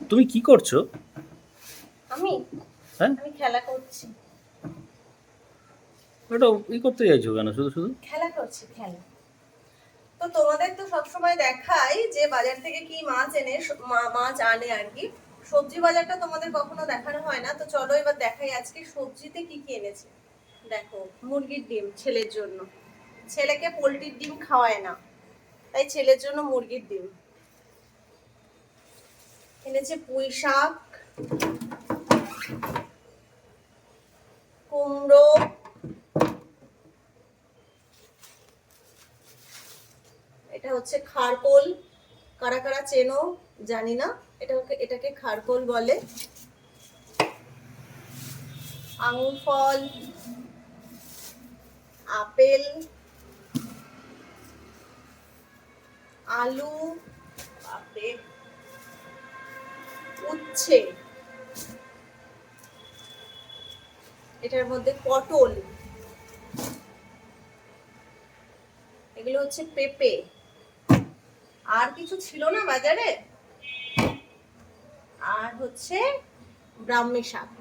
তুমি কি করছো? আমি হ্যাঁ, আমি খেলা করছি। ওটা করতে চাইছো কেন শুধু শুধু? খেলা করছি খেলা। তো তোমাদের তো সবসময় দেখাই যে বাজার থেকে কি মাছ এনে মাছ আনে আর কি। সবজি বাজারটা তোমাদের কখনো দেখানো হয় না, তো চলো এবার দেখাই আজকে সবজিতে কি কি এনেছে। দেখো, মুরগির ডিম ছেলের জন্য। ছেলেকে পোলট্রির ডিম খাওয়ায় না, তাই ছেলের জন্য মুরগির ডিম এনেছে। পুঁই শাক, কুমড়ো, এটা হচ্ছে খারকোল। কারা কারা চেনো জানি না, এটাকে খারকোল বলে। আঙুর ফল, আপেল, আলু, বাপরে, উচ্ছে, এটার মধ্যে পটল, এগুলো হচ্ছে পেঁপে। আর কিছু ছিল না বাজারে। আর হচ্ছে ব্রাহ্মী শাক,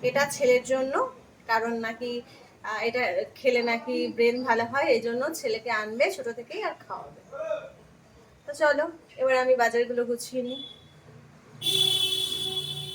এটা ছেলের জন্য, কারণ নাকি এটা খেলে নাকি ব্রেন ভালো হয়, এই জন্য ছেলেকে আনবে ছোট থেকেই আর খাওয়াবে। তো চলো এবার আমি বাজারগুলো গুছিয়ে নিই।